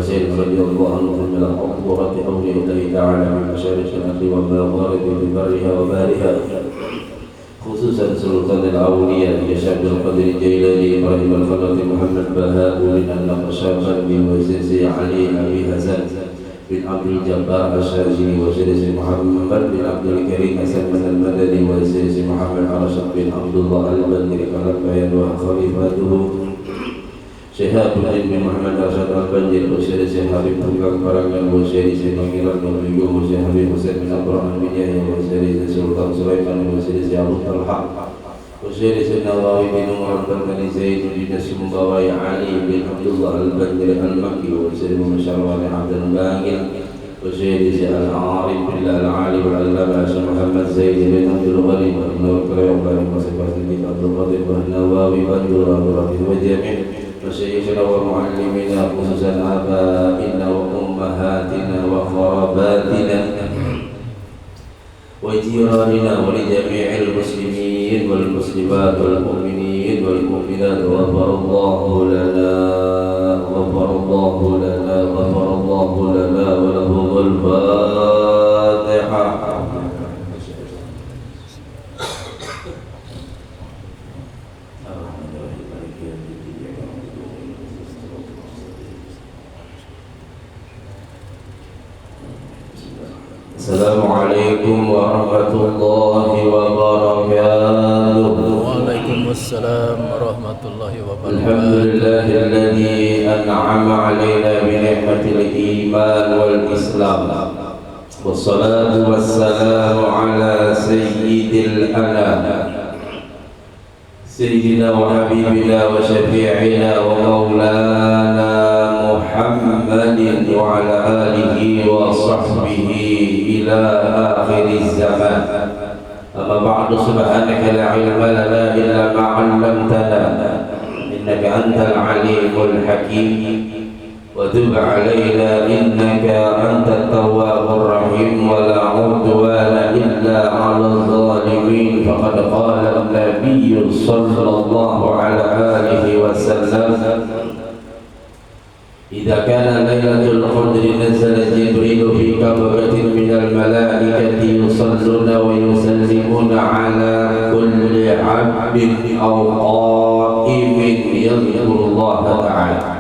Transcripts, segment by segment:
سيد رضي الله عنه من الحضرة أولياء الله تعالى من مشارق الأرض والمغارب ببرها وبارها خصوصا سلطان الأولياء شيخ القدر الجيلاني إبراهيم الخليل محمد بهاء بن النقشبندي وسيدي علي أبي حسن بن عبد الجبار الشاذلي وسيدي محمد بن عبد الكريم حسن بن المدني وسيدي محمد راشد بن عبد الله البدري كلام بيان وخليفته Syekh Abdul bin Muhammad Rashad Al-Banjir Syekh Syekh Habib Tunggang Parangan Syekh Syekh Pangilan Nurbigo Syekh Habib Hussein bin Abdurrahman bin Yahya Syekh Sultan Sulaiman Syekh Abu Talha Syekh Nawawi bin Umar bin Zaid bin Sumbawai Ali bin Abdullah Al-Banjir Al-Makki Syekh Musyarwar Abdul Bangil Syekh Al-Arif bin Al-Ali Al-Allama Syekh Muhammad Zaid bin Abdul Ghani Nur Karim bin Masih Abdul Qadir bin Nawawi Banjur Abdul wa Jami' وشيخنا ومعلمنا خصوصا آبائنا وأمهاتنا وقراباتنا وجيراننا ولجميع المسلمين والمسلمات والمؤمنين والمؤمنات غفر الله لنا غفر الله لنا غفر الله لنا ولهم الفاتحة. Assalamualaikum warahmatullahi wabarakatuh. Waalaikumsalam warahmatullahi wabarakatuh. Alhamdulillahilladzi an'ama 'alaina bi ni'matil iman wal islam. Wassalatu wassalamu ala sayyidil anam. Sayyidina wa habibina wa syafi'ina wa maulana Muhammadin wa ala alihi wa sahbihi ila akhiriz zaman. Amma ba'du, subhanaka la ilma lana illa ma 'allamtana innaka antal alimul hakim wa tub 'alaina innaka antat tawwabur rahim wa la 'udwana illa 'alal zalimin. Faqad qala an-nabiy sallallahu alaihi wasallam إذا كان ليلة القدر نزل جبريل في كبرة من الملائكة يصلون ويسلمون على كل عبد أو قائم يذكر الله تعالى.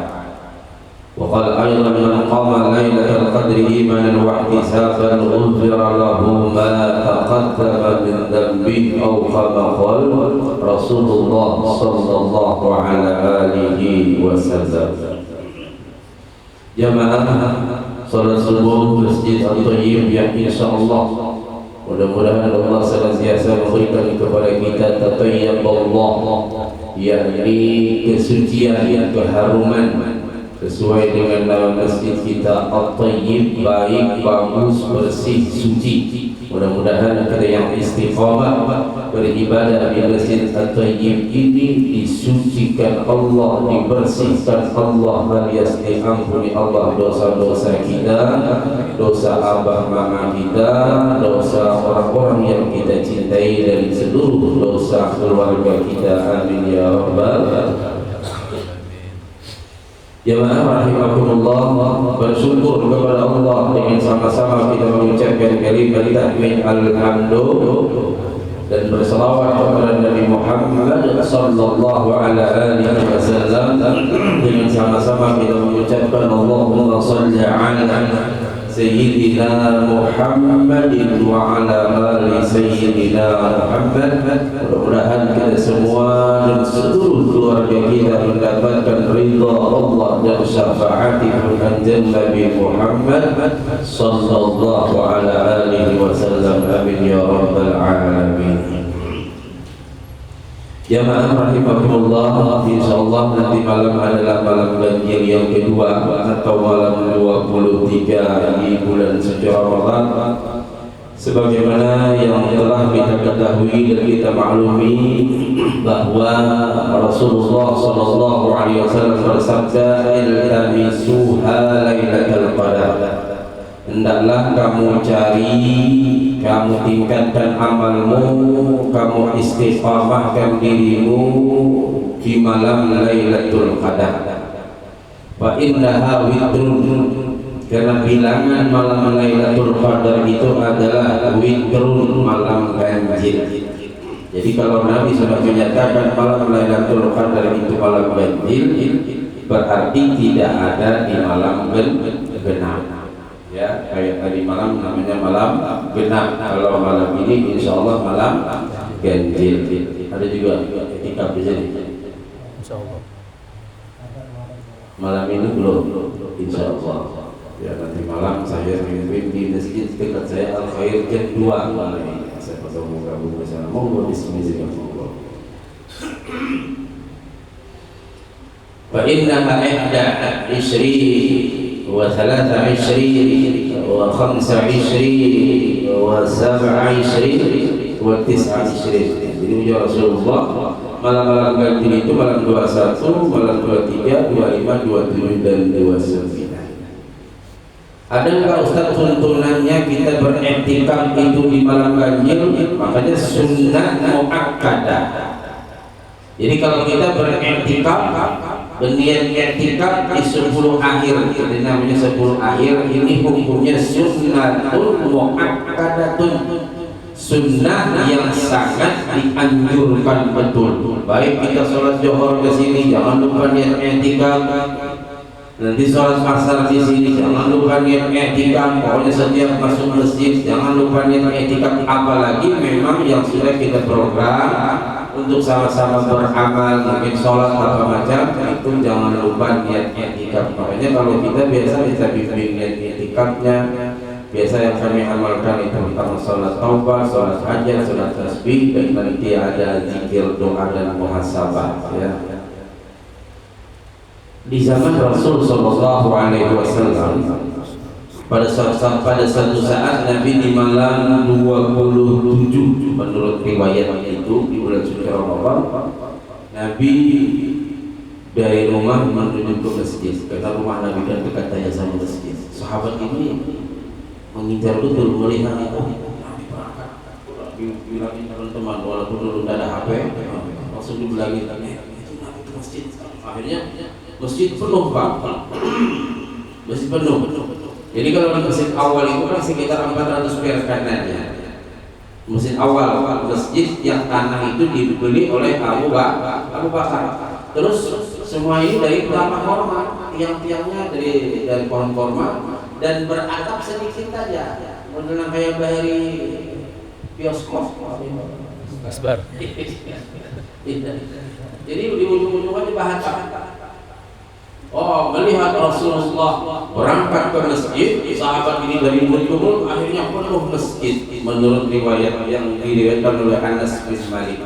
وقال أيضا من قام ليلة القدر إيمانا واحتسابا غفر له ما تقدم من ذنبه أو كما قال رسول الله صلى الله عليه وسلم. Jamaah salat subuh Masjid At-Tayyib yang insyaallah mudah-mudahan Allah senantiasa memberikan kepada kita tatayyib Allah, yakni kesucian, keharuman sesuai dengan nama masjid kita At-Tayyib, baik, bagus, bersih, suci. Mudah-mudahan kita yang istiqamah beribadah di Masjid At-Tayyib ini disucikan Allah, dibersihkan Allah, alias diampuni Allah dosa-dosa kita, dosa abah mama kita, dosa orang-orang yang kita cintai dari seluruh dosa keluarga kita. Amin ya rabbal alamin. Jamaah rahimakumullah, bersyukur kepada Allah dengan sama-sama kita mengucapkan kalimat takbir alhamdulillah dan berselawat kepada Nabi Muhammad sallallahu alaihi wasallam. Dengan sama-sama kita mengucapkan Allahumma shalli ala Sayyidina Muhammadin wa ala ali Sayyidina Muhammad. Mudah-mudahan kita semua dan seluruh keluarga kita mendapatkan ridha Allah dan syafaat Ibnu Nabi Muhammad sallallahu alaihi wasallam. Amin ya rabbal alamin. Jamaah rahimakumullah, insyaallah nanti malam adalah malam ganjil yang kedua atau malam 23 di bulan suci Ramadan. Sebagaimana yang telah kita ketahui dan kita maklumi bahwa Rasulullah sallallahu alaihi wasallam bersabda, iltamisuha lailatul qadar. Hendaklah kamu cari, kamu tingkatkan amalmu, kamu istiqamahkan dirimu di malam Lailatul Qadar. Fa innaha witrun, karena bilangan malam Lailatul Qadar itu adalah witrun, malam ganjil. Jadi kalau Nabi sudah menyatakan malam Lailatul Qadar itu malam ganjil, berarti tidak ada di malam genap. Ya, kayak tadi malam namanya malam genap. Kalau malam ini insya Allah malam ganjil. Ada juga itikaf di sini. Insya Allah. Malam ini belum, insya Allah. Ya, nanti malam saya mimpin di masjid dekat saya Al Khair Jam 2 malam ini. Saya ketemu gabung bersama. Monggo bismillah. Fa innaha ihda ishri wa thalatha ishri wa khamsa ishri wa sab'a ishri wa tis'a ishri. Jadi ujar Rasulullah, malam-malam ganjil itu malam 21, malam 23, 25, 27 dan 29. Ada nggak Ustaz tuntunannya kita beriktikaf itu di malam ganjil? Makanya sunnah muakkadah. Jadi kalau kita beriktikaf, berniat iktikaf di 10 akhir, jadi namanya 10 akhir, ini hukumnya sunnatun muakkadatun, sunnah yang sangat dianjurkan betul. Baik kita sholat Zuhur ke sini, jangan lupa niat iktikaf. Nanti sholat asar di sini, jangan lupa niat iktikaf. Pokoknya setiap masuk masjid jangan lupa niat iktikaf. Apalagi memang yang sudah kita program untuk sama-sama beramal, mungkin sholat apa macam, itu jangan lupa niat iktikaf. Makanya kalau kita biasa bimbing niat iktikafnya. Biasa yang kami amalkan itu tentang sholat taubah, sholat hajat, sholat tasbih, dan nanti ada zikir, doa dan muhasabah. Ya. Di zaman Rasul Shallallahu Alaihi Wasallam, pada satu saat Nabi di malam 27 menurut riwayat itu di bulan suci Ramadan, Nabi dari rumah menuju ke masjid, karena rumah Nabi kan dekat sama masjid. Sahabat ini mengincar betul melihat itu. Nabi berangkat, bilangin teman-teman walaupun dulu tidak ada HP, langsung dibilangin itu Nabi ke masjid. Akhirnya masjid penuh Pak. Masjid penuh. Jadi kalau di masjid awal itu kan sekitar 400 meter kanannya. Masjid awal, masjid yang tanah itu dibeli oleh Abu Bakar. Terus semua ini dari kelapa korma, tiang-tiangnya dari pohon korma dan beratap sedikit saja. Modelan kayak dari bioskop. Asbar. Jadi di ujung-ujungnya bahasa. Oh, melihat Rasulullah berangkat ke masjid, sahabat ini dari berkumpul, akhirnya penuh masjid. Menurut riwayat yang diriwayatkan oleh Anas bin Malik.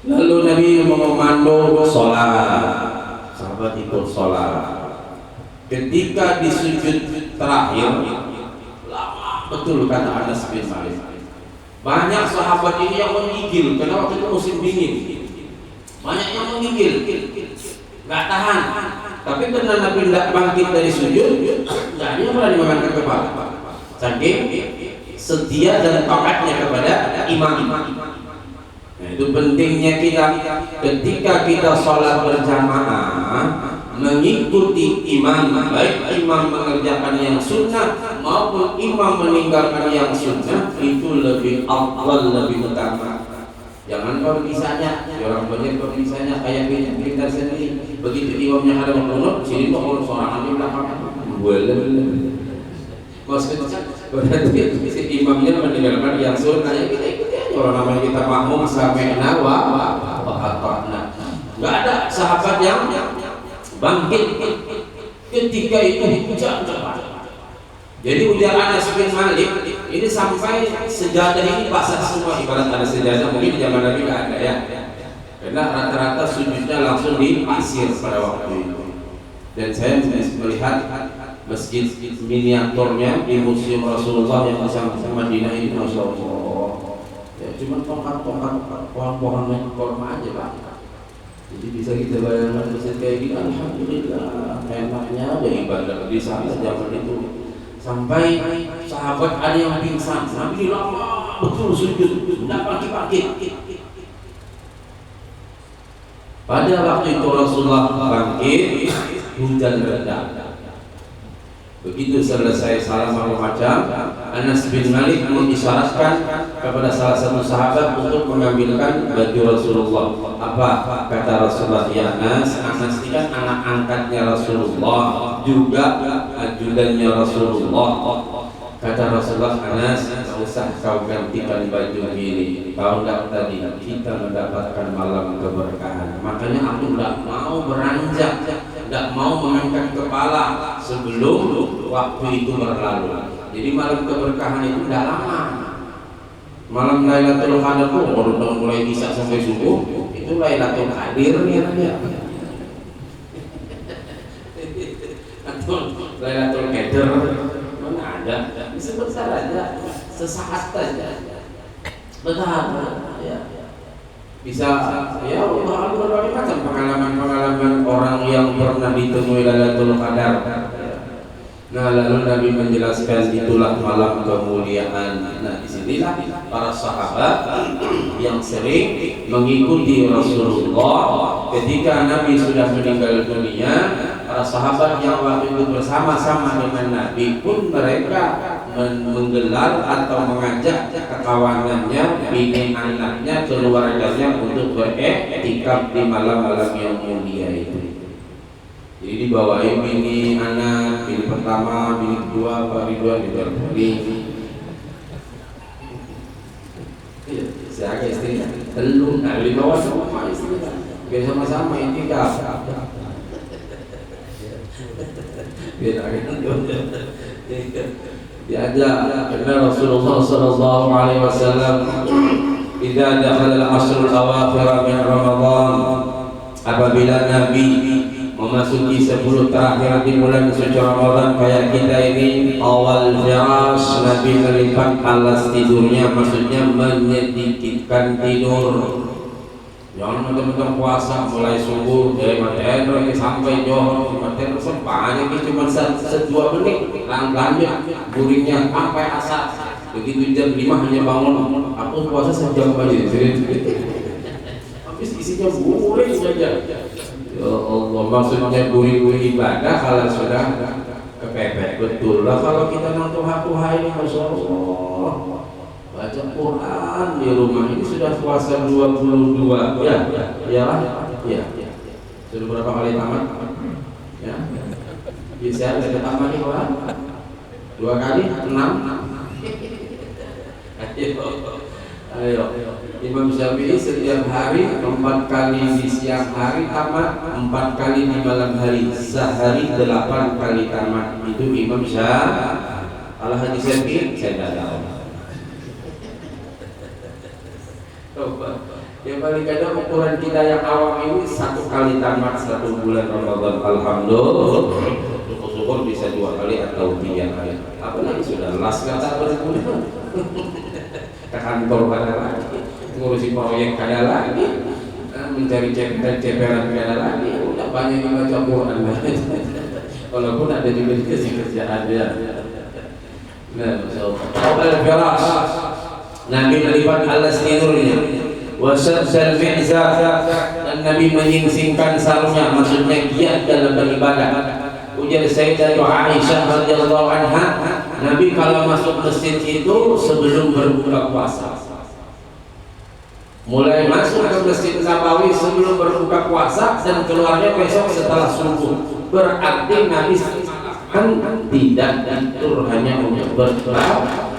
Lalu Nabi memandang sholat, sahabat ikut sholat. Ketika di sujud terakhir, lama betul kata Anas bin Malik. Banyak sahabat ini yang menggigil, karena waktu itu musim dingin. Banyak yang menggigil. Gak tahan, tapi karena Nabi tidak bangkit dari sujud, dia berani mengangkat kepala. Saking setia dan taatnya kepada imam. Nah, itu pentingnya kita ketika kita sholat berjamaah mengikuti imam, baik imam mengerjakan yang sunnah maupun imam meninggalkan yang sunnah, itu lebih afdal, lebih utama. Jangan perpisahnya, orang banyak perpisahnya kayak kita sendiri. Begitu imamnya ada menurut, sini kok orang sorangan di belakang. Maksudnya berarti si imamnya meninggalkan yang sunnah, ya kita ikuti aja. Orang namanya kita makmum sami'na wa ata'na. Enggak ada sahabat yang bangkit ketika itu hujan. Jadi ujar Anas bin Malik ini sampai sejadah ini basah semua, ibarat ada sejadah mungkin zaman Nabi nggak ada ya, karena rata-rata sujudnya langsung di pasir pada waktu itu. Dan saya melihat masjid miniaturnya di Museum Rasulullah yang di Madinah ini, masya Allah, ya cuma tongkat-tongkat pohon-pohon korma aja Pak. Jadi bisa kita bayangkan masjid kayak gini, alhamdulillah enaknya ada ibadah di sana zaman itu. Sampai sahabat ada yang pingsan, Nabi lama betul sujud, tidak bangkit-bangkit. Pada waktu itu Rasulullah bangkit, hujan reda. Begitu selesai salam membaca, Anas bin Malik mengisyaratkan kepada salah satu sahabat untuk mengambilkan baju Rasulullah. Apa kata Rasulullah? Ya Anas, Anas ini kan anak angkatnya Rasulullah, juga ajudannya Rasulullah. Kata Rasulullah, Anas, tak usah kau gantikan baju ini. Kau tidak tadi kita mendapatkan malam keberkahan. Makanya aku tidak mau beranjak, tidak mau mengangkat kepala sebelum waktu itu berlalu. Jadi malam keberkahan itu tidak lama. Malam Lailatul Qadar itu baru mulai isya sampai subuh, itu Lailatul Qadir ya. Atau Lailatul Qadar mana ada? Sebentar aja, sesaat saja. Benar ya. Bisa ya berbagai macam pengalaman orang yang pernah ditemui Lailatul Qadar. Nah, lalu Nabi menjelaskan itulah malam kemuliaan. Nah, disinilah para sahabat yang sering mengikuti Rasulullah ketika Nabi sudah meninggal dunia. Para sahabat yang waktu itu bersama-sama dengan Nabi pun mereka menggelar atau mengajak kawanannya, bini anaknya, keluarganya untuk beriktikaf di malam-malam yang mulia itu. Jadi dibawain bini anak, bini pertama, bini kedua, Pak Ridwan saya agak istrinya telur, nah di bawah sama istrinya biar sama-sama iktikaf. Diajak karena Rasulullah sallallahu alaihi wasallam idza dakhala al-ashr al-awakhir min Ramadan, apabila Nabi memasuki 10 terakhir di bulan suci Ramadan kayak kita ini, awal firash, Nabi melipat alas tidurnya, maksudnya menyedikitkan tidur. Jangan teman-teman puasa mulai subuh dari materi sampai johor, materi sempanya cuma 1-2 menit, lanjut guringnya sampai asar. Begitu jam 5 hanya bangun, aku puasa sejam aja, habis isinya guring saja. Ya Allah, maksudnya gurih-gurih ibadah kalau sudah kepepet. Betul lah kalau kita nonton ini, Masya Allah, baca Quran di rumah ini sudah puasa 22 ya. Sudah berapa kali tamat? Ya, bisa ada tamat nih Quran 2 kali 6. Ayo. Imam Syafi'i setiap hari 4 kali di siang hari tamat, 4 kali di malam hari, sehari 8 kali tamat. Itu Imam Syafi'i. Al Haji Syafi'i saya tidak tahu. Yang paling kadang ukuran kita yang awam ini 1 kali tamat 1 bulan Ramadan. Alhamdulillah. Syukur bisa 2 kali atau 3 kali. Apalagi sudah las kata berbulan. Ke kantor pada lagi, ngurusi proyek kaya lagi, mencari ceperan kaya lagi, udah banyak yang baca Quran. Walaupun ada juga kerjaan dia. Nah, Al-Firash, Nabi melipat alas tidurnya, wasyabsal mi'zah, dan Nabi menyingsingkan sarungnya, maksudnya giat dalam beribadah. Ujar Sayyidah Aisyah radhiyallahu anha, Nabi kalau masuk masjid itu sebelum berbuka puasa. Mulai masuk ke Masjid Nabawi sebelum berbuka puasa dan keluarnya besok setelah subuh. Berarti Nabi kan tidak diatur hanya untuk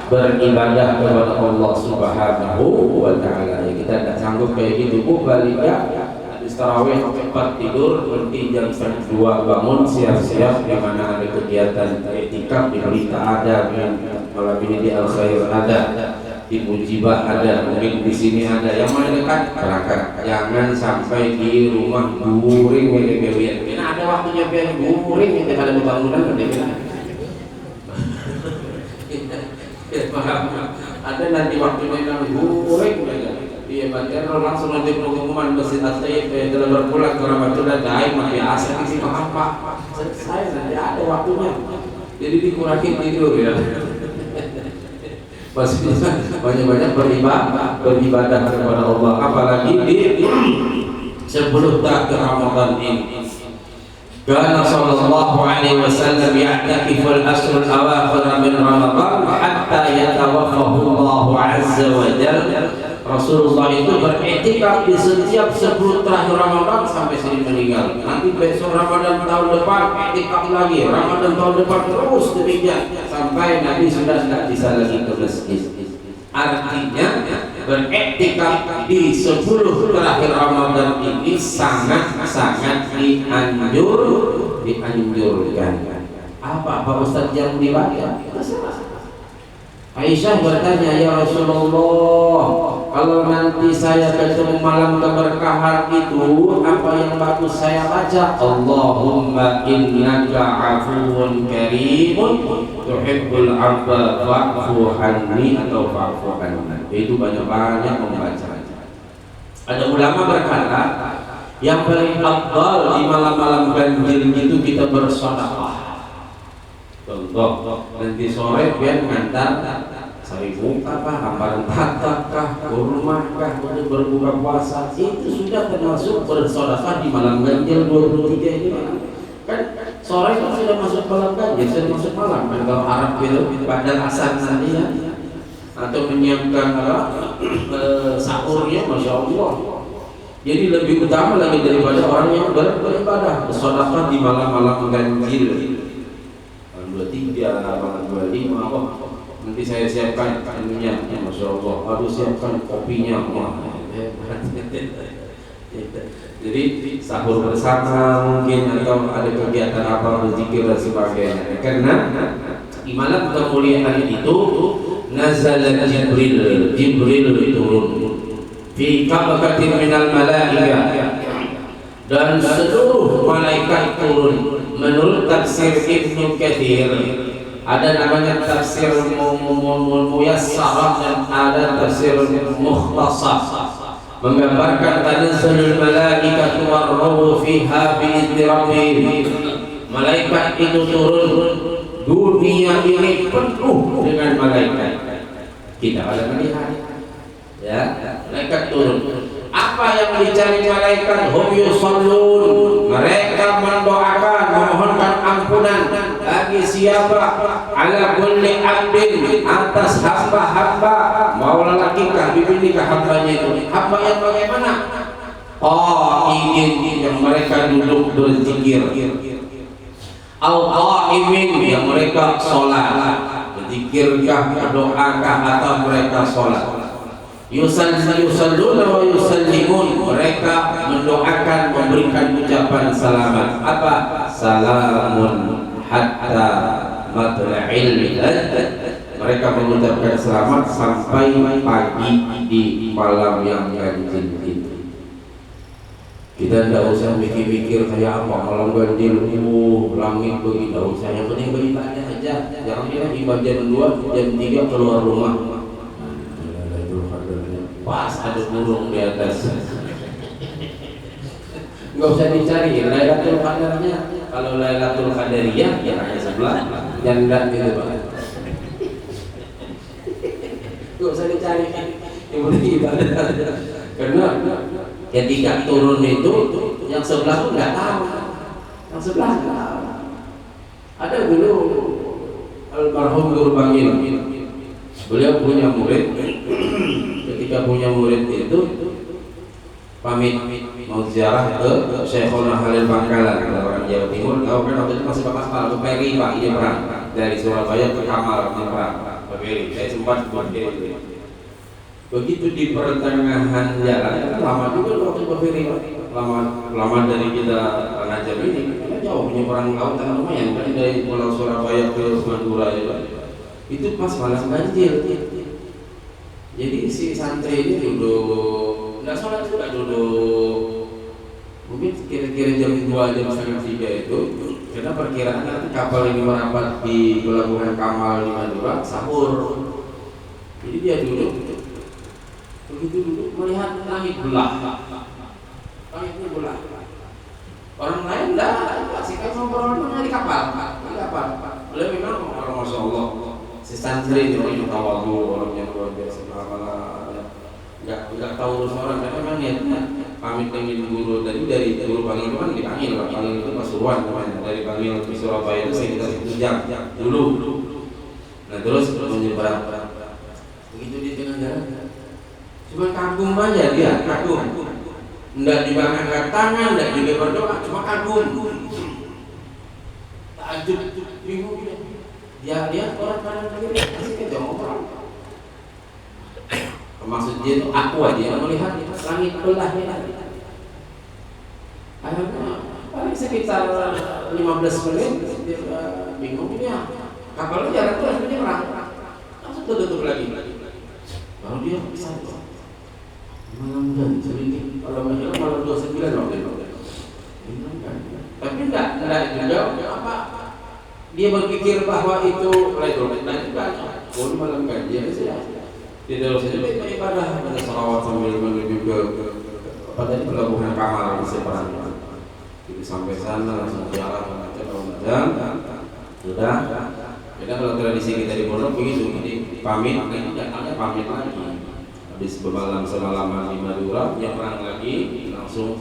beribadah kepada Allah Subhanahu wa taala. Kita tidak sanggup kayak gitu, Bu, balik ya. Tarawih cepat tidur, berarti jam 2 bangun siap-siap, di mana ada kegiatan iktikaf, di Berita ada, malam ini di Al Khair ada, di Mujibah ada, mungkin di sini ada. Yang mana dekat berangkat. Jangan sampai di rumah guring beli-belian. Karena ada waktunya biar guring yang ada bangunan ada. Paham? Ada nanti waktunya yang guring. Iya, baca langsung nanti pengumuman Masjid At-Tayyib telah berpulang ke Rahmatullah Daim mati asal isi apa selesai, nanti ada waktunya. Jadi dikurangi tidur ya. Pastinya banyak-banyak beribadah kepada Allah, apalagi di sebelum terakhir Ramadan ini. Kana sallallahu alaihi wasallam ya'takifu al-ashr al-awakhir min Ramadan hatta yatawaffahu Allah azza wa jalla. Rasulullah itu beriktikaf di setiap 10 terakhir Ramadan sampai sering meninggal. Nanti besok Ramadan tahun depan iktikaf lagi, Ramadan tahun depan terus demikian sampai Nabi sudah tidak bisa lagi ke masjid. Artinya beriktikaf di 10 terakhir Ramadan ini sangat-sangat dianjurkan. Apa Ustaz yang dibaca? Aisyah bertanya, ya Rasulullah, kalau nanti saya ketemu malam keberkahan itu, apa yang bagus saya baca? Allahumma innaka afuwun karimun tuhibbul afwa fa'fu anni atau fa'fu anna. Itu banyak-banyak membaca. Ada ulama berkata, yang paling afdal di malam-malam ganjil itu kita bersedekah. Contoh, nanti sore biar ngantar sari muka kah, hamparan tatak kah, kurma kah, untuk berbuka puasa, itu sudah termasuk bersedekah di malam ganjil 23 ini. Kan sore kan sudah masuk malam ganjil, sudah masuk malam. Kan kalau Arab itu pada asar nanti ya, atau menyiapkan sahurnya, masya Allah. Jadi lebih utama lagi daripada orang yang beribadah, bersedekah di malam-malam ganjil. 23, malam 25, nanti saya siapkan ininya, masya Allah, harus siapkan kopinya. Jadi sahur bersama mungkin, atau ada kegiatan apa, berzikir dan sebagainya. Karena di malam kemuliaan itu nazala Jibril turun fi kabakatin minal malaika, dan seluruh malaikat turun. Menurut tafsir Ibnu Katsir, ada namanya tafsir muyassar dan ada tafsir mukhtasar, menggambarkan tanazzalul malaikatu war-ruhu fiha bi'izni rabbihim. Malaikat itu turun, dunia ini penuh dengan malaikat. Kita ada melihat, ya, malaikat turun. Apa yang dicari malaikat? Hum yusallun, mereka mendoakan, memohonkan ampunan bagi siapa? Ala kulli abdin, atas hamba-hamba, mau lelaki kah, bini kah hambanya itu. Hamba yang bagaimana? Qa'imin, yang mereka duduk berzikir. Al-qa'imin, yang mereka sholat. Berzikirkah, berdoakah, atau mereka sholat? Yusalluna wa yusallimun, mereka mendoakan, memberikan ucapan selamat. Apa? Salamun hatta matla'il lad. Mereka mengucapkan selamat sampai pagi di malam yang ganjil itu. Kita tidak usah mikir-mikir kayak apa malam ganjil, langit begitu, tidak usah. Yang penting beribadah aja. Jangan bilang ibadah jam 2, jam 3 keluar rumah. Pas ada burung di atas, nggak usah dicari Lailatul Qadarnya. Kalau Lailatul Qadariyah ya hanya sebelah janda gitu Pak, nggak usah dicari, yang penting ibadah. Karena ketika turun itu yang sebelah pun nggak tahu, yang sebelah nggak tahu. Ada dulu almarhum Guru Bangil, beliau punya murid. Ketika punya murid itu pamit mau ziarah ke Syekhona Halil Bangkalan, orang Jawa Timur. Tahu kan waktu itu masih Bapak Kapal, ke Peri Pak, ini perang dari Surabaya ke Kamal, ini perang ke Peri. Saya sempat buat Peri. Begitu di pertengahan jalan, lama juga waktu ke Peri, lama dari kita ngajar ini. Kita jauh punya perang lautan lumayan kan, dari Pulau Surabaya ke Madura itu pas malam ganjil. Jadi si santri ini duduk, nggak sholat juga duduk. Mungkin kira-kira jam 2, jam setengah 3 itu, karena perkiraan nanti kapal ini merapat di pelabuhan Kamal di Madura, sahur. Jadi dia duduk, begitu duduk melihat langit belah, langitnya belah. Orang lain dah, si kapal orang di kapal, Beliau memang orang masya Allah. Si santri itu orang tawadhu, orang yang luar biasa, nggak tahu urus orang, karena memang niatnya pamit dengan guru dari guru Bangil itu kan dipanggil Pak. Bangil itu Pasuruan namanya. Dari Bangil ke Surabaya itu sekitar 1 jam dulu. Nah terus menyeberang. Begitu di tengah jalan, cuma kagum aja dia, kagum. Nggak juga angkat tangan, nggak juga berdoa, cuma kagum. Takjub, bingung dia. Dia orang kanan kiri masih keja ngobrol. Maksud dia itu aku aja yang melihat langit belah ya. Akhirnya paling sekitar 15 menit dia bingung dia. Kapalnya jalan terus menyeberang, langsung tutup lagi. Baru dia bisa malam dan sedikit kalau menjelang malam 29 waktu itu. Tapi enggak juga apa dia berpikir bahwa itu Lailatul Qadar. Oh malam kajian saja. Tidak usah juga ibadah pada salawat sambil menuju ke apa tadi pelabuhan Kamal di Semarang. Jadi sampai sana langsung ziarah macam sudah. Beda kalau tradisi kita di pondok begitu, jadi pamit, ini datangnya pamit lagi. Habis bermalam semalaman di Madura, nyebrang lagi, langsung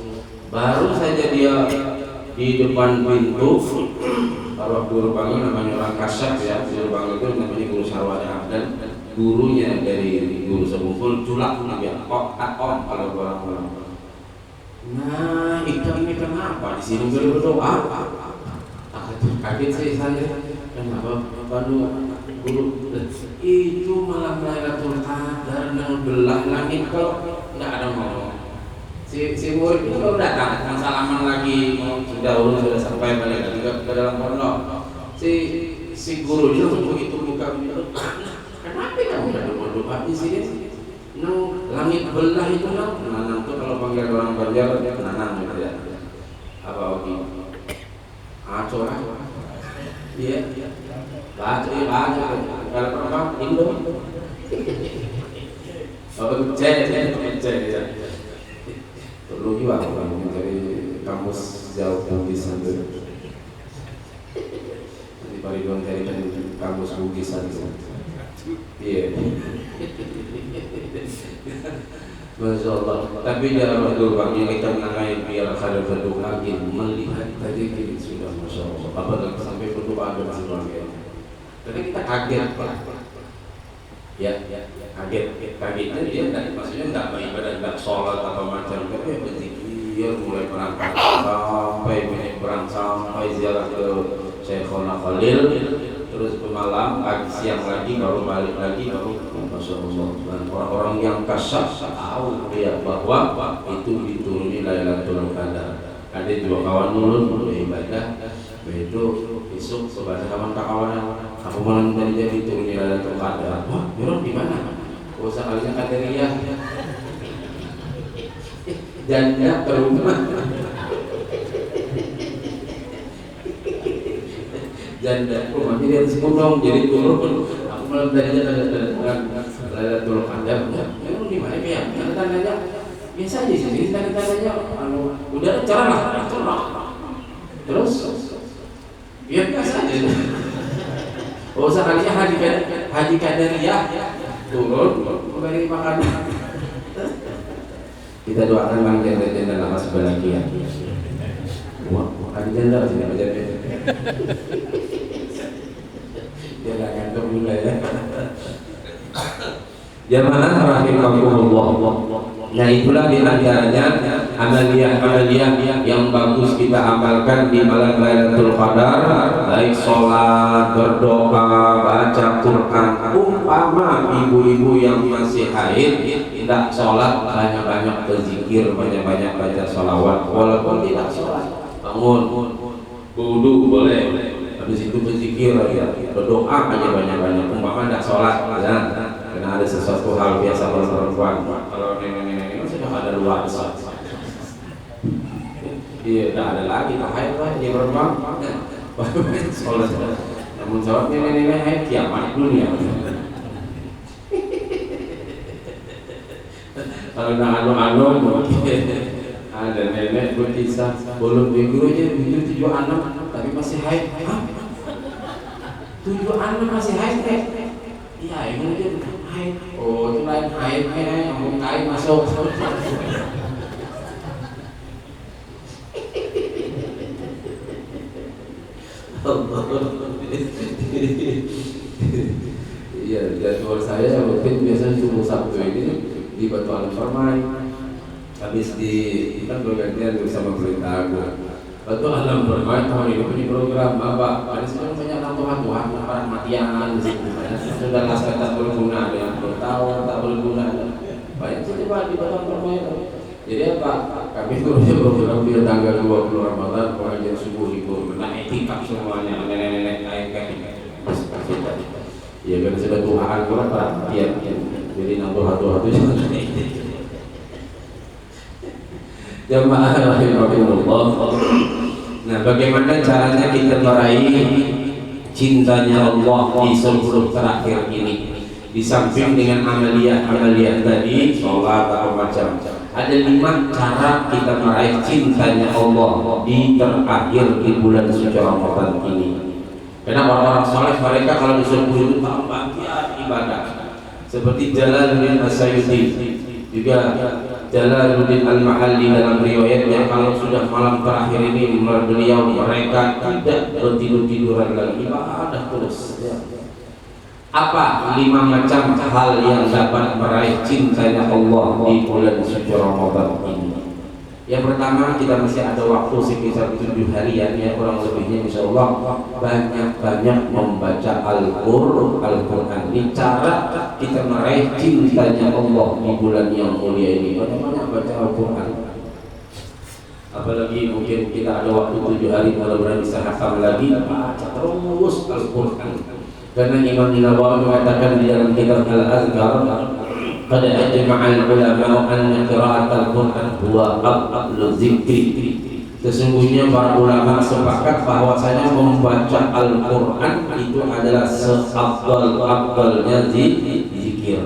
baru saja dia di depan pintu. Kalau guru Bangil namanya orang Kasyaf ya, guru Bangil itu namanya guru Sarwani Abdan, gurunya dari guru Sebungkul Culak ya, om kalau orang-orang. Nah, ini kenapa di sini berdoa? Kaget saya. Kenapa guru itu malam Lailatul Qadar yang belah langit kalau nggak ada ngomong. Si murid itu baru datang salaman lagi, sudah sampai balik juga ke dalam pondok. Si guru itu begitu buka pintu. Kenapa kamu ada berdoa di sini? Nang langit belah itu nang tuh kalau panggil orang Banjar nanang gitu ya. Apa oke? Acor. Iya. Baca. Kalau apa? Indo. Oh, cek ya. Perlu juga orang mencari kamus jauh Bugisan itu. Di Paridon cari kamus Bugisan itu. Iya. Masya Allah. Tapi dalam waktu Bangil kita menangani biar kada berdoa lagi melihat tadi kita sudah Masya Allah. Apalagi sampai berdoa ada masih Bangil. Tapi kita kaget Pak. Ya, kagetnya dia maksudnya nggak beribadah, nggak sholat atau macam, tapi berzikir mulai berangkat sampai menyeberang sampai ziarah ke Syekhona Khalil, terus malam siang lagi baru balik lagi baru Masya Allah. Dan orang-orang yang kasyaf tahu dia bahwa itu dituruni Lailatul Qadar. Ada dua kawan ulun beribadah, itu besok sebagai kawan-kawan aku malam tadi jadi turuni Lailatul Qadar. Wah, orang di mana? Oh, sekalinya Qadariyah. Janda ke rumah. Janda rumah jadi harus ngomong jadi turun. Aku malam tadi ada Lailatul Qadar. Emang di mana ya? Tanda-tandanya biasa aja sih. Tanda-tandanya udah cerah. Terus ya biasa aja. Oh sekalinya Haji Qadariyah turun memberi makan. Kita doakan bang janda-janda lama sebelah kia. Wah, Haji janda sini aja. Dia nggak ngantuk juga ya. Jamaah rahimakumullah. Nah itulah diantaranya amalia-amalia yang bagus kita amalkan di malam Lailatul Qadar, baik sholat, berdoa, baca Quran. Umpama ibu-ibu yang masih haid tidak sholat, banyak-banyak berzikir, banyak-banyak baca sholawat. Walaupun tidak sholat, bangun, wudu boleh, habis itu berzikir ya, berdoa aja banyak-banyak. Umpama tidak sholat, ya. Karena ada sesuatu hal biasa pada perempuan. Kalau nenek-nenek sudah ada luar biasa. Iya, tidak ada lagi. Haid lah dia perempuan. Sholat. Namun sholat nenek-nenek haid kiamat dunia. Kalau nak anu-anu ada nenek berkisah belum minggunya 7 anak tapi masih haid. 7 anak masih haid. Iya, ini dia haid. Oh, itu lain haidnya, yang kain masuk. Iya, jadwal saya mungkin biasanya subuh Sabtu ini di Batu Alam Permai. Habis di kan bergantian bersama pemerintah aku. Batu Alam Permai tahun ini punya program apa? Ada sekarang banyak hantu-hantuan, orang matian di situ. Sudah naskah tak berguna, yang bertahun tak berguna. Banyak sih Pak di Batu Alam Permai. Jadi apa? Kami punya program di tanggal 20 Ramadan pengajian subuh libur. Nah, etikap semuanya, nenek-nenek kayak ya kan sudah Tuhan kurang perhatian. Jadi hantu-hantu jamaah rahimahullah. Nah, bagaimana caranya kita meraih cintanya Allah di 10 terakhir ini? Di samping dengan amaliyah tadi, sholat atau macam, ada 5 cara kita meraih cintanya Allah di terakhir di bulan suci Ramadan ini. Karena orang-orang soleh mereka kalau di 10 itu tambah giat ibadah. Seperti Jalaluddin As-Sayuti, juga Jalaluddin Al-Mahalli dalam riwayatnya, kalau sudah malam terakhir ini beliau mereka tidak bertidur-tiduran lagi, ibadah terus. Apa 5 macam hal yang dapat meraih cintanya Allah di bulan suci Ramadan ini? Yang pertama, kita masih ada waktu sekitar 7 harian ya, kurang lebihnya insyaallah, banyak-banyak membaca Al-Quran. Ini cara kita meraih cintanya Allah di bulan yang mulia ini. Banyak-banyak baca Al-Quran. Apalagi mungkin kita ada waktu 7 hari, mudah-mudahan bisa hafal lagi, baca terus Al-Quran. Karena Imam Nawawi mengatakan di dalam kitab Al-Azkar, qad ajma'a al-ulama anna qira'at al-Qur'an huwa afdalu dzikri. Sesungguhnya para ulama sepakat bahwasanya membaca Al-Qur'an itu adalah seafdal-afdalnya zikir.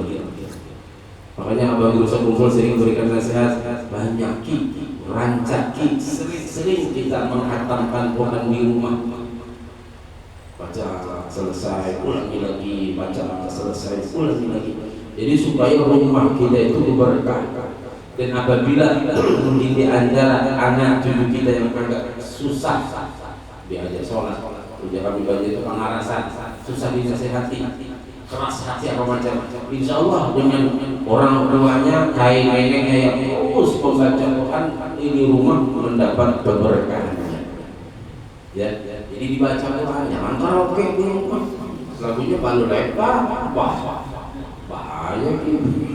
Makanya Abang Guru Sekumpul sering berikan nasihat, banyaki, rancaki, sering-sering kita menghatamkan Quran di rumah. Baca selesai, ulangi lagi, baca selesai, ulangi lagi. Jadi supaya rumah kita itu berkah. Dan apabila mungkin di antara anak cucu kita yang agak susah diajak sholat, ujar kami baca itu pengarasan, susah dinasihati, keras hati apa macam, insya Allah dengan orang tuanya kain neneknya yang terus membaca Quran, ini rumah mendapat keberkahannya. Ya, jadi dibaca Quran, jangan karaoke di rumah, lagunya palu lebar, bahaya gitu.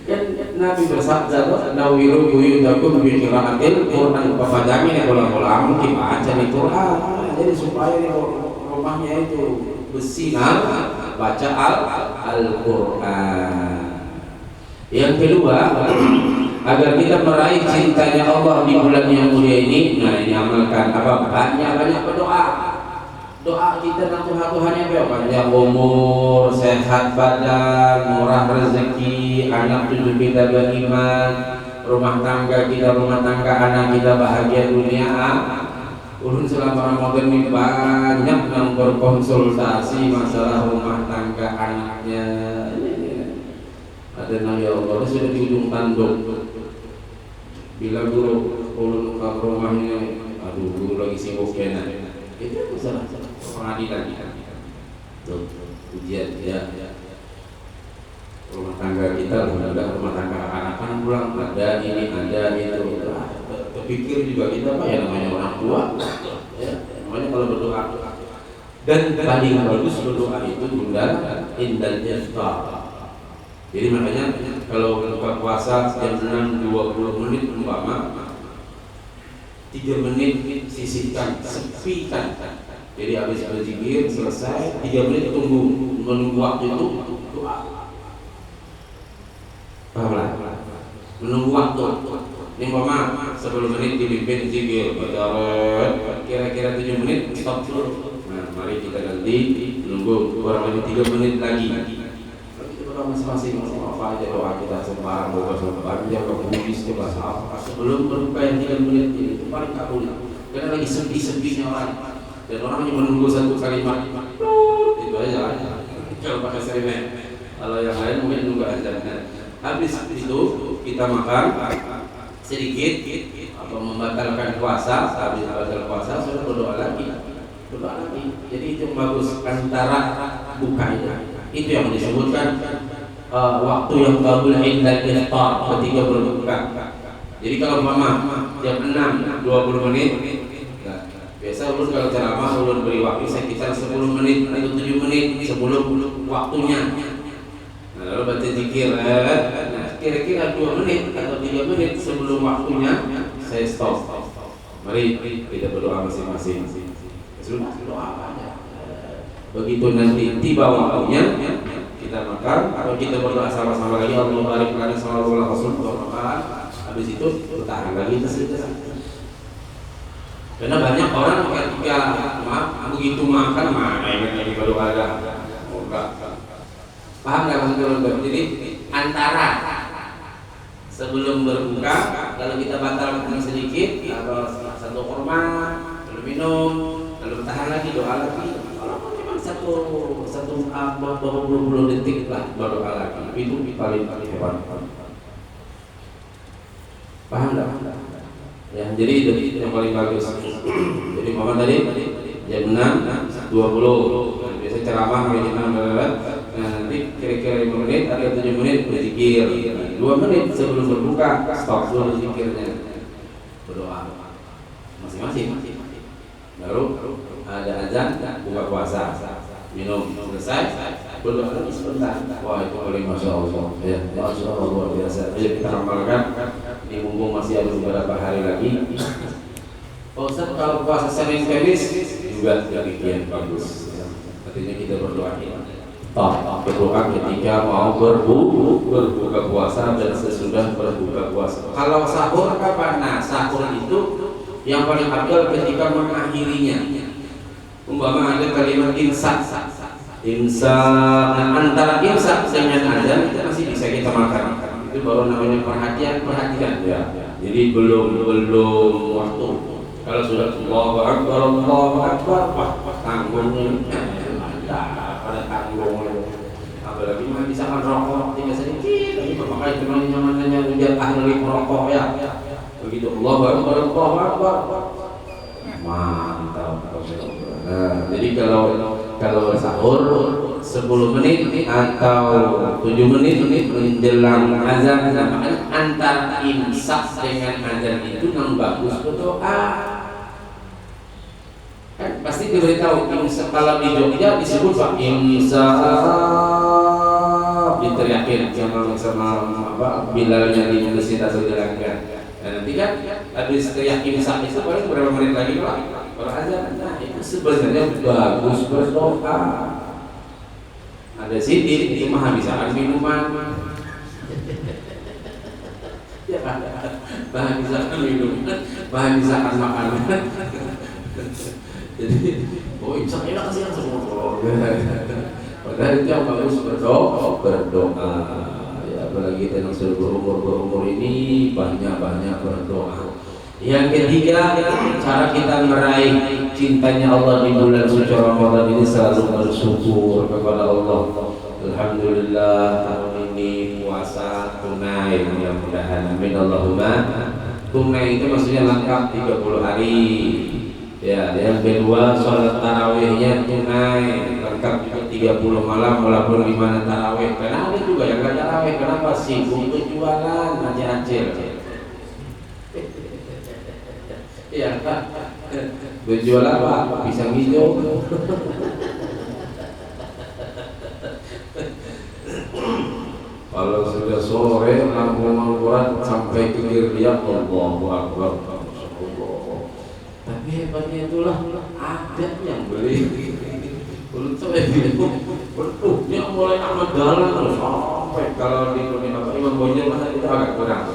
Kan Nabi bersabda, "Nawiru buyutakum bi qiraatil Qur'an." Papajamin ya ulang-ulang mungkin baca di Quran. Jadi supaya rumahnya itu bersinar baca Al-Quran. Yang kedua, agar kita meraih cintanya Allah di bulan yang mulia ini, nah ini amalkan apa? Banyak-banyak berdoa. Doa kita nanti Tuhannya panjang umur, sehat badan, murah rezeki, anak cucu kita beriman, rumah tangga anak kita bahagia dunia. Ulun selama Ramadan ini banyak yang berkonsultasi masalah rumah tangga anaknya. Ada nang ya Allah sudah di ujung tanduk. Bila guru ulun ke rumahnya, aduh guru lagi sibuk kena. Itu masalah pengadilan tuh ujian ya. Rumah tangga kita ada rumah tangga anak-anak pulang ada ini ada itu, terpikir juga kita apa ya namanya orang tua ya, namanya kalau berdoa dan paling bagus berdoa itu indal jazba. Jadi makanya kalau buka puasa jam 6 20 menit umpama 3 menit sisihkan, sepikan. Jadi habis berzikir selesai 3 menit menunggu waktu itu doa. Paham lah? Menunggu waktu. Ini umpama 10 menit dipimpin zikir, kira-kira 7 menit stop dulu. Nah, mari kita ganti menunggu kurang lebih 3 menit lagi. Kita masing-masing apa aja doa kita sembarang doa dia kebudis coba apa sebelum berbuka yang 3 menit ini itu paling kabul. Karena lagi sepi-sepinya orang. Dan orang hanya menunggu satu kalimat itu aja kalau pakai sirine. Kalau yang lain mungkin nunggu aja. Habis itu kita makan sedikit apa membatalkan puasa, habis batal puasa sudah berdoa lagi. Jadi itu bagus antara buka itu yang disebutkan waktu yang qabul inda iftar, ketika berbuka. Jadi kalau mama jam 6 20 menit, nah, biasa ulun kalau ceramah ulun beri waktu sekitar 10 menit atau 7 menit sebelum waktunya. Nah, lalu baca zikir, nah, kira-kira 2 menit atau 3 menit sebelum waktunya saya stop. Mari kita berdoa masing-masing. Sudah doa aja. Begitu nanti tiba waktunya kita makan atau kita berdoa sama-sama lagi, Allah barik lana sallallahu alaihi wasallam. Habis itu tahan lagi tersebut. Karena banyak orang ketika begitu makan ini baru ada. Enggak. Paham enggak maksudnya? Jadi antara sebelum berbuka kalau kita batalkan sedikit atau satu kurma lalu minum lalu tahan lagi doa lagi. Kalau memang satu beberapa detik lah berdoa lagi. Itu paling hebat. Paham enggak? Ya, jadi itu yang paling bagus. Jadi Muhammad tadi jam 6.20 biasa ceramah jam 6 nanti kira-kira 5 menit atau 7 menit berzikir, 2 menit sebelum berbuka stop dulu zikirnya, berdoa masing-masing. Baru ada azan buka puasa, minum selesai berdoa lagi sebentar. Wah itu paling masya Allah ya, masya Allah luar biasa. Ayo kita amalkan. Ini mumpung masih ada beberapa hari lagi. Pak Ustaz, kalau puasa Senin Kamis juga demikian bagus. Artinya kita berdoa berdoa ketika mau berbuka puasa dan sesudah berbuka puasa. Kalau sahur kapan? Nah, sahur itu yang paling afdal ketika mengakhirinya. Umpama ada kalimat imsak. Nah, antara imsak dengan azan itu masih bisa kita makan. Itu baru namanya perhatian ya. Jadi belum waktu. Kalau sudah Allahu Akbar, tanggungnya pada tanggung. Apalagi bisa kan rokok tidak sedikit. Ini makanya teman-temannya menjadi ahli rokok ya. Begitu Allahu Akbar. Mantap. Nah, jadi kalau sahur 10 menit atau 7 menit menjelang azan, antara imsak dengan azan itu yang bagus berdoa. Kan pasti diberitahu imsak, kalau di Jogja disebut Pak imsak, diteriakin sama bilalnya di Universitas Udayana. Dan nanti kan habis teriak imsak itu paling berapa menit lagi Pak? Azan. Nah, itu sebenarnya bagus berdoa. Ada sidik itu mah habisan minuman. Ya, bahan misalkan minuman, bahan misalkan makanan. Jadi, imsak enak sih yang semua. Padahal itu yang bagus berdoa. Ya, apalagi kita yang sudah berumur ini banyak berdoa. Yang ketiga, cara kita meraih cintanya Allah di bulan suci Ramadan ini selalu bersyukur kepada Allah. Alhamdulillah tahun ini puasa tunai, mudah-mudahan amin Allahumma. Tunai itu maksudnya lengkap 30 hari. Ya, yang kedua sholat tarawihnya tunai, lengkap juga 30 malam walaupun di mana tarawih. Karena ada juga yang enggak tarawih, kenapa sibuk berjualan acil-acil. Iya Pak, berjual apa? Pisang hijau. Kalau sudah sore lampu mangkurat sampai ke Girliak, Allahu Akbar. Tapi hebatnya itulah ada yang beli. Untuk bentuknya mulai amat dalam terus sampai kalau di Imam Bonjol masa itu agak kurang.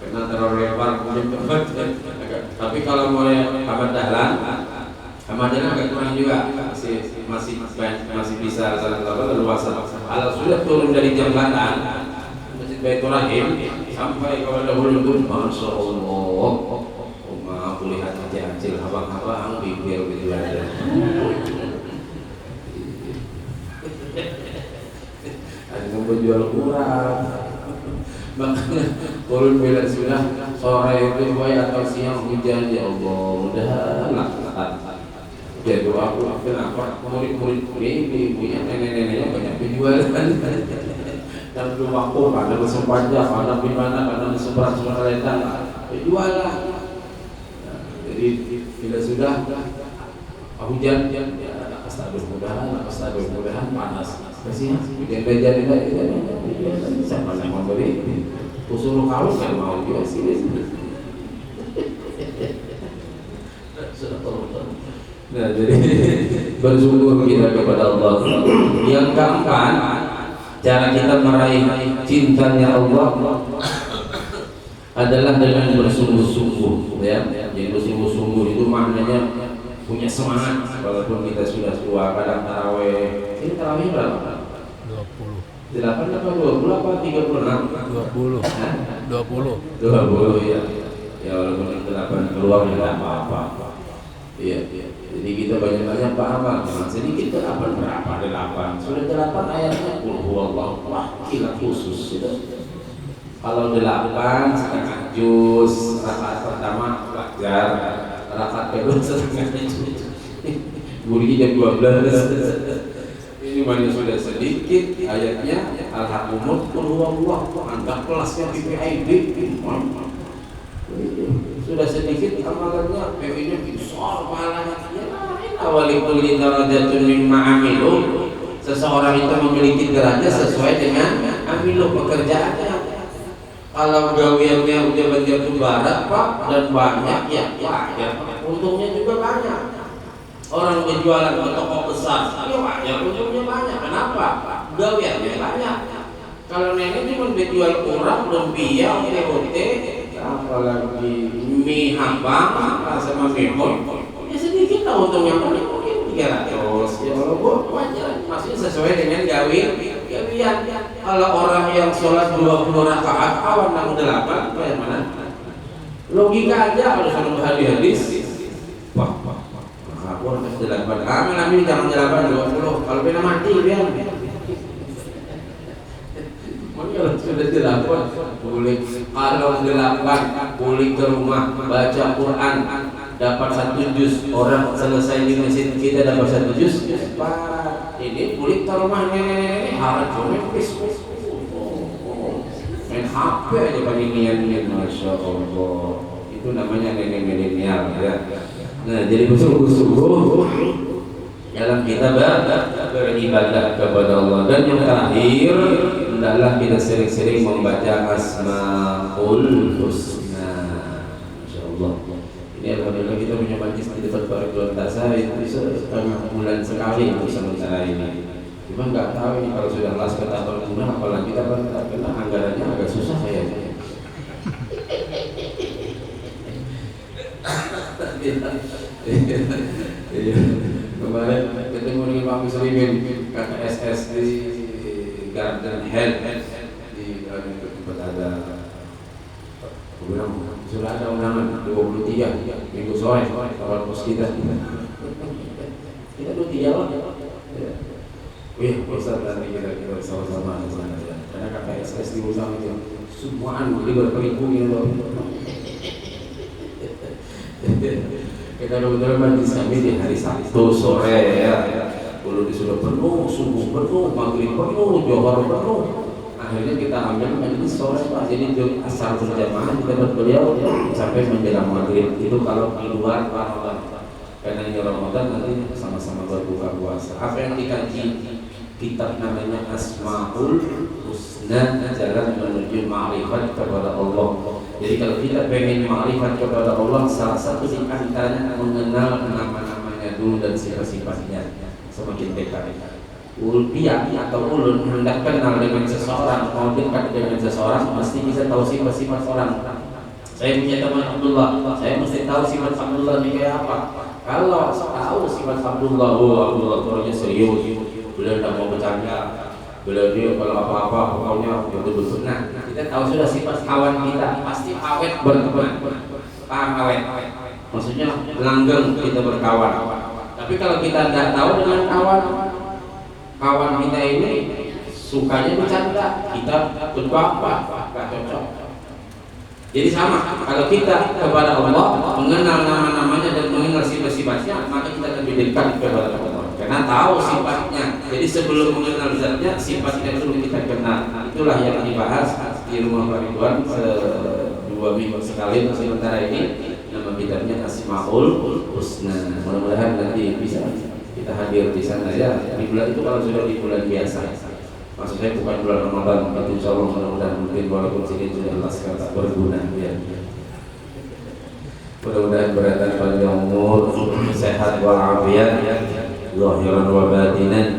Karena terlalu lebar tapi kalau mulai amat dahlan agak kurang juga, masih bisa leluasa. Kalau sudah turun dari jam 8 Masjid Baitur Rahim sampai kepada Hulu Dun, masya Allah, maaf lihat acil-acil abang-abang bibir gitu ada. Ada yang berjual kurang. Makanya turun bila sudah sore itu baik atau siang hujan, ya Allah mudah-mudahan ya doa aku kenapa murid-murid ini ibunya nenek-neneknya banyak penjualan dan belum waktu karena kesempatnya karena gimana karena seberang ledan jualan. Jadi bila sudah hujan ya mudah-mudahan panas kasih hujan siapa yang memberi usul kawin kan mau juga sini. Nah, jadi bersyukur kita kepada Allah. Yang keempat, cara kita meraih cintanya Allah adalah dengan bersungguh-sungguh, ya. Jadi bersungguh-sungguh itu maknanya punya semangat. Walaupun kita sudah tua, kadang taraweh. Ini taraweh berapa? 20. 8 apa 20 apa 36? 20 ya. Ya walaupun 8 keluar tidak apa-apa. Iya. Jadi kita banyak-banyak paham, sedikit ke 8 berapa? 8. Sudah 8 ayatnya qul huwallahu ahad khusus itu. Kalau 8 setengah juz, rakaat pertama wajar, rakaat kedua setengah juz. Bunyinya jam 12. Ini mana sudah sedikit ayatnya al-hakumut qul huwallahu ahad kelasnya PPIB. Sudah sedikit amalannya, ini besar pahalanya. Awalikul darajatun mimma amilu. Seseorang itu memiliki derajat sesuai dengan amilu pekerjaannya. Kalau gaweannya udah menjadi barat Pak dan banyak ya wajar, untungnya juga banyak. Orang berjualan ke toko besar, ya wajar untungnya banyak. Kenapa? Gaweannya banyak. Kalau nenek cuma berjual kurang, lumpia, TOT, apalagi mie hambang sama mihon, ya sedikit lah untungnya, mungkin 300 ya kalau wajar, maksudnya sesuai dengan gawian. Kalau orang yang sholat 20 rakaat awan 68 kayak mana? Logika aja kalau sama hadis wah aku harus 8 amin jangan 8 20 kalau pernah mati biar kalau sudah 8 boleh, kalau 8 boleh ke rumah baca Quran dapat 1 juz, orang selesai di masjid kita dapat 1 juz. Ini boleh ke rumah nenek-nenek harus coba main HP aja paling masya Allah, itu namanya nenek milenial ya. Nah jadi bersungguh-sungguh dalam kita beribadah kepada Allah. Dan yang terakhir hendaklah kita sering-sering membaca Asmaul Husna. Insyaallah. Ini alhamdulillah kita punya majlis di depan Barakul Tasa itu setengah bulan sekali untuk sementara ini. Cuma nggak tahu ini kalau sudah las kata berguna apalagi kita kena anggarannya agak susah kayaknya. Kemarin ketemu dengan Pak Muslimin KSS di Garden Health di tempat ada sudah ada undangan 23 minggu sore awal pos kita 23 lah. Wih, Ustaz nanti kita sama-sama di sana ya. Karena KSS di Usam itu semuaan di berperibu ini loh. Kita kebetulan majlis kami di hari Sabtu sore ya. Dulu disuruh penuh, subuh penuh, maghrib penuh, johor penuh. Akhirnya kita ambil majlis sore Pak. Jadi asal berjamaah kita beliau sampai menjelang maghrib. Itu kalau di luar Ramadan. Karena ini Ramadan nanti sama-sama berbuka puasa. Apa yang dikaji kitab namanya Asmaul Husna, jalan menuju ma'rifat kepada Allah. Jadi kalau kita pengen ma'rifat kepada Allah, salah satu di antaranya mengenal nama-namanya dulu dan sifat-sifatnya. Semakin dekat ulpiah atau ulun hendak kenal dengan seseorang, mau dekat dengan seseorang, mesti bisa tahu sifat-sifat orang. Saya punya teman Abdullah, saya mesti tahu sifat Abdullah ini kayak apa. Kalau tahu sifat Abdullah, Abdullah orangnya serius, beliau tidak mau bercanda, beliau dia kalau apa-apa pokoknya betul-betul. Nah, kita tahu sudah sifat kawan kita, pasti awet berteman, paham awet? Maksudnya langgeng kita berkawan. Tapi kalau kita tidak tahu dengan kawan kita ini sukanya bercanda, kita berapa? nggak cocok. Jadi sama, kalau kita kepada Allah mengenal nama-namanya dan mengenal sifat-sifatnya, maka kita lebih dekat kepada Allah karena tahu sifatnya. Jadi sebelum mengenal zatnya, sifatnya dulu kita kenal. Itulah yang dibahas di rumah Pak Ridwan 2 minggu sekali sementara ini. Nama kitabnya Asmaul Husna. Mudah-mudahan nanti bisa kita hadir di sana ya. Di bulan itu kalau sudah di bulan biasa. Maksud saya bukan bulan Ramadan, tapi insya Allah mudah-mudahan mungkin walaupun sini sudah laskar tak berguna ya. Mudah-mudahan berada panjang umur, sehat walafiat, zahiran wa batinan,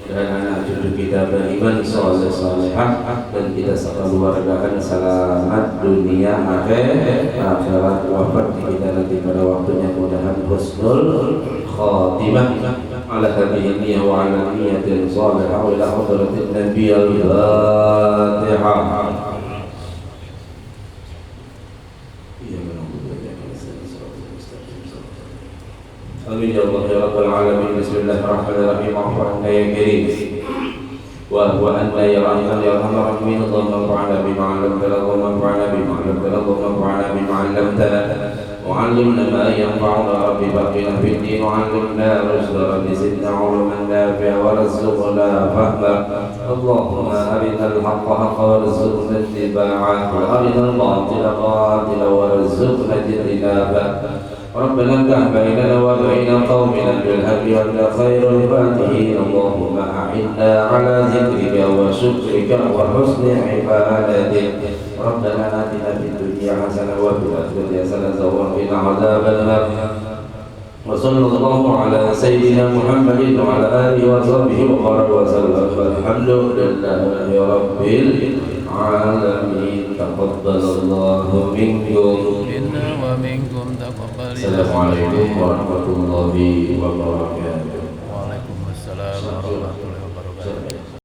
dan anak cucu kita beriman saleh-salehah, dan kita sekeluargaan selamat dunia akhirat wafat kita nanti pada waktunya mudahan husnul khatimah. على هذه النية وعلى نية صالحة وإلى حضرة النبي الفاتحة. آمين يا الله يا رب العالمين. بسم الله الرحمن الرحيم. اعف عنا يا كريم واعف عنا يا رحمن يا ارحم الراحمين. اللهم انفعنا بما علمتنا اللهم انفعنا بما علمتنا اللهم انفعنا بما علمتنا وعلمنا ما ينفعنا رب بقنا في الدين وعلمنا رشدا رب زدنا علما نافعا وارزقنا فهما. اللهم ارنا الحق حقا وارزقنا اتباعه وارنا الباطل باطلا وارزقنا اجتنابه. ربنا افتح بيننا وبين قومنا بالحق وانت خير الفاتحين. اللهم اعنا على ذكرك وشكرك وحسن عبادتك. ربنا آتنا في الدنيا حسنة وفي الآخرة حسنة وقنا عذاب النار. وصلى الله على سيدنا محمد وعلى آله وصحبه وبارك وسلم. والحمد لله رب العالمين. تقبل الله منكم منا ومنكم تقبل. السلام عليكم ورحمة الله وبركاته. وعليكم السلام ورحمة الله وبركاته.